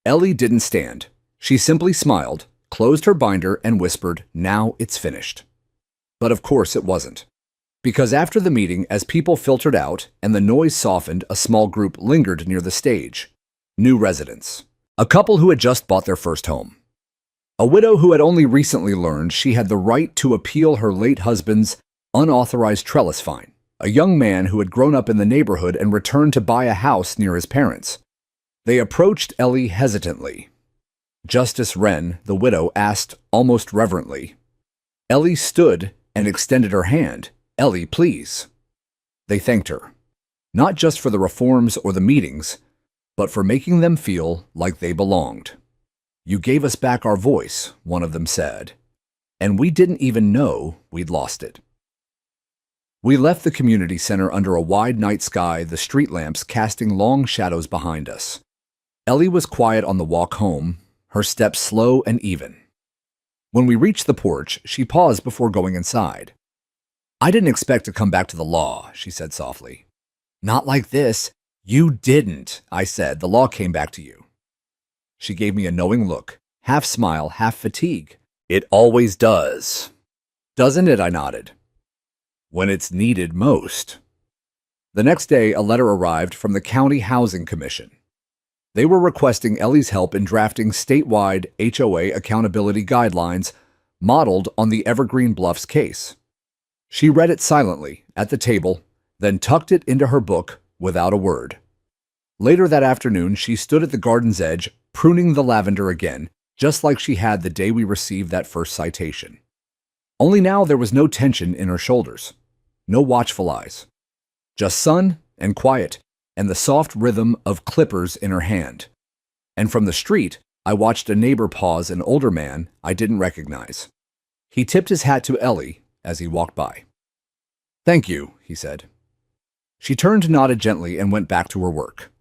Ellie didn't stand. She simply smiled, closed her binder, and whispered, "Now it's finished." But of course it wasn't. Because after the meeting, as people filtered out and the noise softened, a small group lingered near the stage. New residents. A couple who had just bought their first home. A widow who had only recently learned she had the right to appeal her late husband's unauthorized trellis fine. A young man who had grown up in the neighborhood and returned to buy a house near his parents. They approached Ellie hesitantly. Justice Wren, the widow, asked almost reverently. Ellie stood and extended her hand. "Ellie, please." They thanked her, not just for the reforms or the meetings, but for making them feel like they belonged. "You gave us back our voice," one of them said, "and we didn't even know we'd lost it." We left the community center under a wide night sky, the street lamps casting long shadows behind us. Ellie was quiet on the walk home, her steps slow and even. When we reached the porch, she paused before going inside. "I didn't expect to come back to the law," she said softly. "Not like this." "You didn't," I said. "The law came back to you." She gave me a knowing look, half smile, half fatigue. "It always does." "Doesn't it?" I nodded. "When it's needed most." The next day, a letter arrived from the County Housing Commission. They were requesting Ellie's help in drafting statewide HOA accountability guidelines modeled on the Evergreen Bluffs case. She read it silently at the table, then tucked it into her book without a word. Later that afternoon, she stood at the garden's edge, pruning the lavender again, just like she had the day we received that first citation. Only now there was no tension in her shoulders, no watchful eyes. Just sun and quiet, and the soft rhythm of clippers in her hand. And from the street, I watched a neighbor pause, an older man I didn't recognize. He tipped his hat to Ellie as he walked by. "Thank you," he said. She turned, nodded gently, and went back to her work.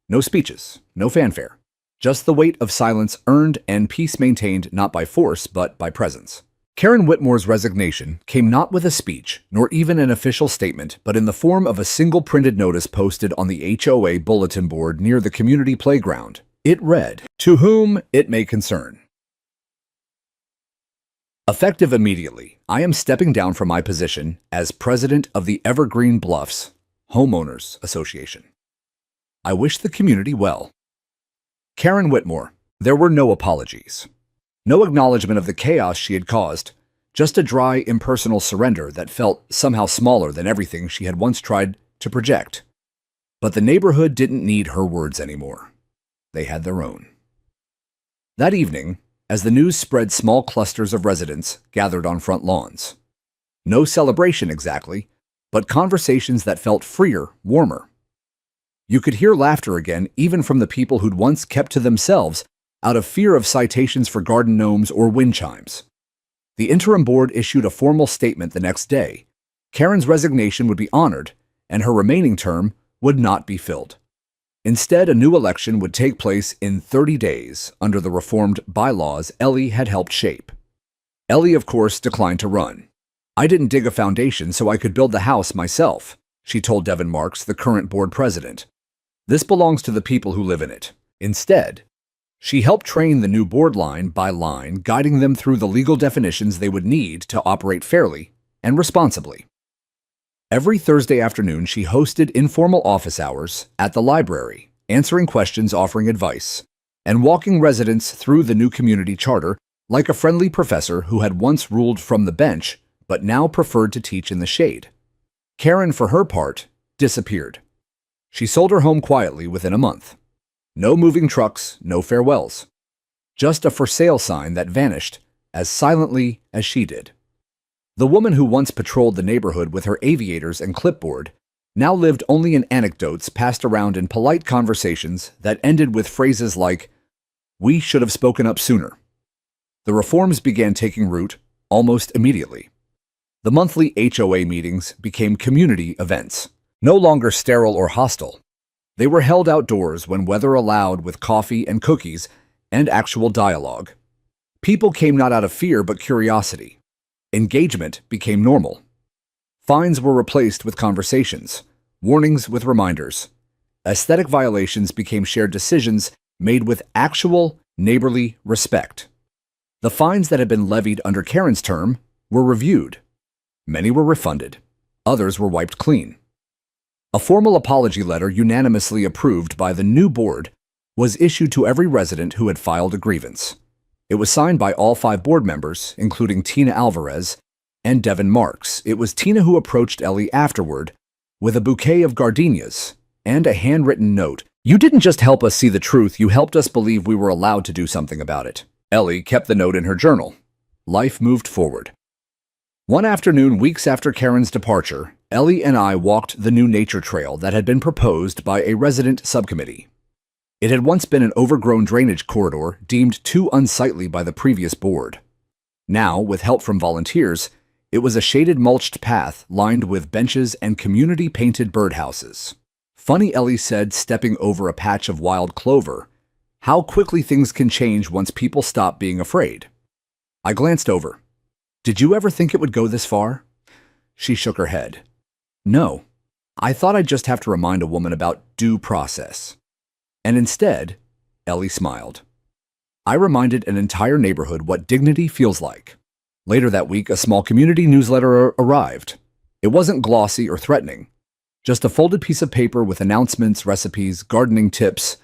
No speeches, no fanfare, just the weight of silence earned and peace maintained not by force, but by presence. Karen Whitmore's resignation came not with a speech, nor even an official statement, but in the form of a single printed notice posted on the HOA bulletin board near the community playground. It read, "To whom it may concern. Effective immediately, I am stepping down from my position as president of the Evergreen Bluffs Homeowners Association. I wish the community well. Karen Whitmore." There were no apologies. No acknowledgement of the chaos she had caused, Just a dry, impersonal surrender that felt somehow smaller than everything she had once tried to project. But the neighborhood didn't need her words anymore. They had their own. That evening, as the news spread, small clusters of residents gathered on front lawns. No celebration exactly, but conversations that felt freer, warmer. You could hear laughter again, even from the people who'd once kept to themselves out of fear of citations for garden gnomes or wind chimes. The interim board issued a formal statement the next day. Karen's resignation would be honored, and her remaining term would not be filled. Instead, a new election would take place in 30 days under the reformed bylaws Ellie had helped shape. Ellie, of course, declined to run. "I didn't dig a foundation so I could build the house myself," she told Devin Marks, the current board president. "This belongs to the people who live in it." Instead, she helped train the new board line by line, guiding them through the legal definitions they would need to operate fairly and responsibly. Every Thursday afternoon, she hosted informal office hours at the library, answering questions, offering advice, and walking residents through the new community charter like a friendly professor who had once ruled from the bench but now preferred to teach in the shade. Karen, for her part, disappeared. She sold her home quietly within a month. No moving trucks, no farewells. Just a for sale sign that vanished as silently as she did. The woman who once patrolled the neighborhood with her aviators and clipboard now lived only in anecdotes passed around in polite conversations that ended with phrases like, "We should have spoken up sooner." The reforms began taking root almost immediately. The monthly HOA meetings became community events, no longer sterile or hostile. They were held outdoors when weather allowed, with coffee and cookies and actual dialogue. People came not out of fear but curiosity. Engagement became normal. Fines were replaced with conversations, warnings with reminders. Aesthetic violations became shared decisions made with actual neighborly respect. The fines that had been levied under Karen's term were reviewed. Many were refunded. Others were wiped clean. A formal apology letter, unanimously approved by the new board, was issued to every resident who had filed a grievance. It was signed by all 5 board members, including Tina Alvarez and Devin Marks. It was Tina who approached Ellie afterward with a bouquet of gardenias and a handwritten note. "You didn't just help us see the truth, you helped us believe we were allowed to do something about it." Ellie kept the note in her journal. Life moved forward. One afternoon, weeks after Karen's departure, Ellie and I walked the new nature trail that had been proposed by a resident subcommittee. It had once been an overgrown drainage corridor deemed too unsightly by the previous board. Now, with help from volunteers, it was a shaded mulched path lined with benches and community-painted birdhouses. "Funny," Ellie said, stepping over a patch of wild clover, "how quickly things can change once people stop being afraid." I glanced over. "Did you ever think it would go this far?" She shook her head. "No. I thought I'd just have to remind a woman about due process." And instead, Ellie smiled. I reminded an entire neighborhood what dignity feels like. Later that week, a small community newsletter arrived. It wasn't glossy or threatening, just a folded piece of paper with announcements, recipes, gardening tips,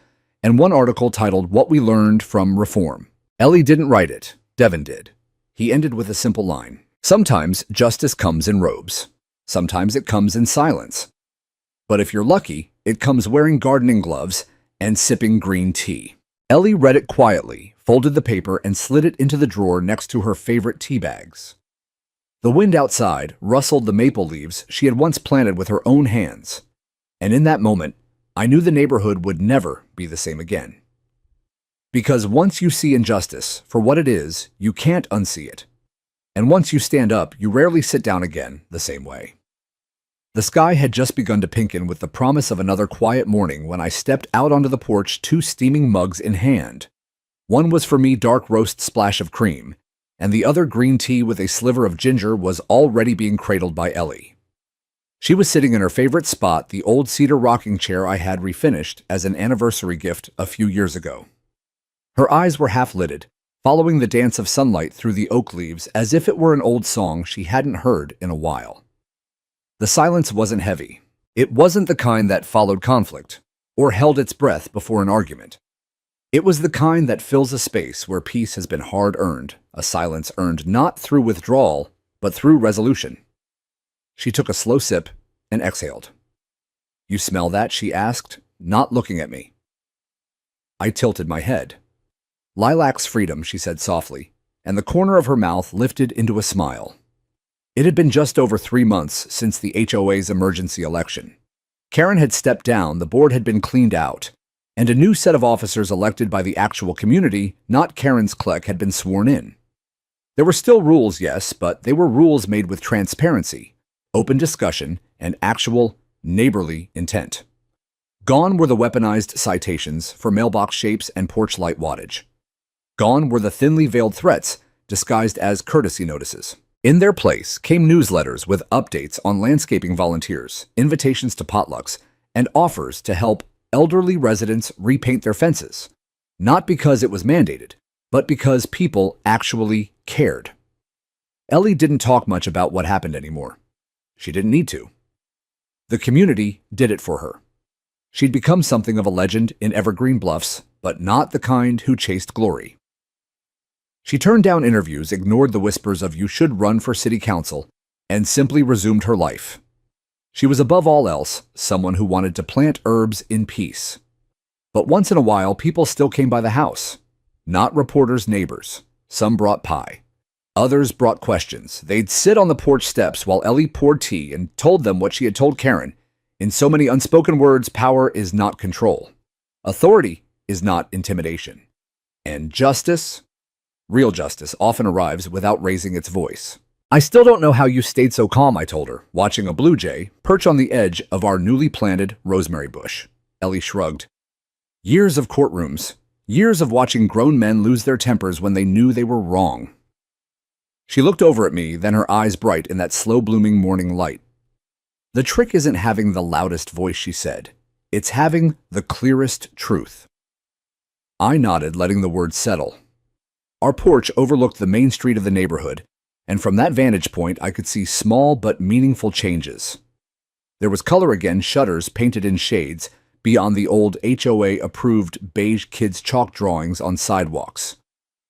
and one article titled "What We Learned from Reform." Ellie didn't write it. Devin did. He ended with a simple line. "Sometimes justice comes in robes. Sometimes it comes in silence. But if you're lucky, it comes wearing gardening gloves and sipping green tea." Ellie read it quietly, folded the paper, and slid it into the drawer next to her favorite tea bags. The wind outside rustled the maple leaves she had once planted with her own hands. And in that moment, I knew the neighborhood would never be the same again. Because once you see injustice for what it is, you can't unsee it. And once you stand up, you rarely sit down again the same way. The sky had just begun to pinken with the promise of another quiet morning when I stepped out onto the porch, 2 steaming mugs in hand. One was for me, dark roast splash of cream, and the other, green tea with a sliver of ginger, was already being cradled by Ellie. She was sitting in her favorite spot, the old cedar rocking chair I had refinished as an anniversary gift a few years ago. Her eyes were half-lidded, following the dance of sunlight through the oak leaves as if it were an old song she hadn't heard in a while. The silence wasn't heavy. It wasn't the kind that followed conflict or held its breath before an argument. It was the kind that fills a space where peace has been hard-earned, a silence earned not through withdrawal, but through resolution. She took a slow sip and exhaled. "You smell that?" she asked, not looking at me. I tilted my head. "Lilac's freedom," she said softly, and the corner of her mouth lifted into a smile. It had been just over 3 months since the HOA's emergency election. Karen had stepped down, the board had been cleaned out, and a new set of officers elected by the actual community, not Karen's clique, had been sworn in. There were still rules, yes, but they were rules made with transparency, open discussion, and actual, neighborly intent. Gone were the weaponized citations for mailbox shapes and porch light wattage. Gone were the thinly veiled threats disguised as courtesy notices. In their place came newsletters with updates on landscaping volunteers, invitations to potlucks, and offers to help elderly residents repaint their fences, not because it was mandated, but because people actually cared. Ellie didn't talk much about what happened anymore. She didn't need to. The community did it for her. She'd become something of a legend in Evergreen Bluffs, but not the kind who chased glory. She turned down interviews, ignored the whispers of "you should run for city council," and simply resumed her life. She was above all else someone who wanted to plant herbs in peace. But once in a while, people still came by the house. Not reporters, neighbors. Some brought pie. Others brought questions. They'd sit on the porch steps while Ellie poured tea and told them what she had told Karen. In so many unspoken words, power is not control. Authority is not intimidation. And justice, real justice, often arrives without raising its voice. "I still don't know how you stayed so calm," I told her, watching a blue jay perch on the edge of our newly planted rosemary bush. Ellie shrugged. "Years of courtrooms. Years of watching grown men lose their tempers when they knew they were wrong." She looked over at me, then her eyes bright in that slow-blooming morning light. "The trick isn't having the loudest voice," she said. "It's having the clearest truth." I nodded, letting the words settle. Our porch overlooked the main street of the neighborhood, and from that vantage point I could see small but meaningful changes. There was color again, shutters painted in shades, beyond the old HOA-approved beige kids' chalk drawings on sidewalks.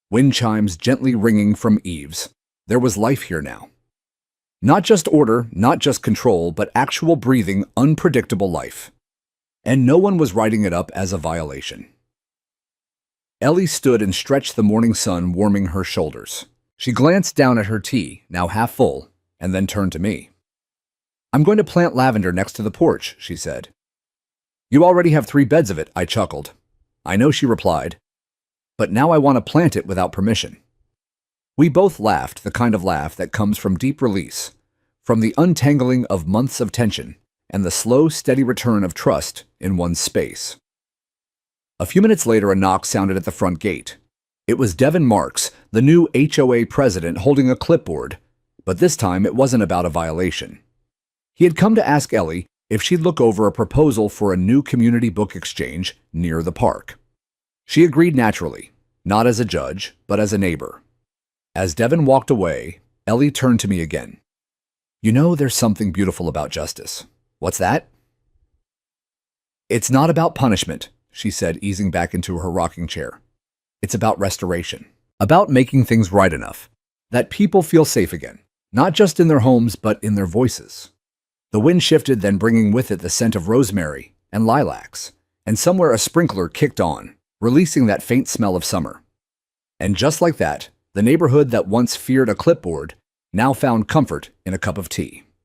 Wind chimes gently ringing from eaves. There was life here now. Not just order, not just control, but actual breathing, unpredictable life. And no one was writing it up as a violation. Ellie stood and stretched the morning sun warming her shoulders. She glanced down at her tea, now half full, and then turned to me. "I'm going to plant lavender next to the porch," she said. "You already have 3 beds of it," I chuckled. "I know," she replied, "but now I want to plant it without permission." We both laughed, the kind of laugh that comes from deep release, from the untangling of months of tension, and the slow, steady return of trust in one's space. A few minutes later, a knock sounded at the front gate. It was Devin Marks, the new HOA president, holding a clipboard, but this time it wasn't about a violation. He had come to ask Ellie if she'd look over a proposal for a new community book exchange near the park. She agreed naturally, not as a judge, but as a neighbor. As Devin walked away, Ellie turned to me again. "You know, there's something beautiful about justice." "What's that?" "It's not about punishment," she said, easing back into her rocking chair. "It's about restoration, about making things right enough that people feel safe again, not just in their homes, but in their voices." The wind shifted, then bringing with it the scent of rosemary and lilacs, and somewhere a sprinkler kicked on, releasing that faint smell of summer. And just like that, the neighborhood that once feared a clipboard now found comfort in a cup of tea.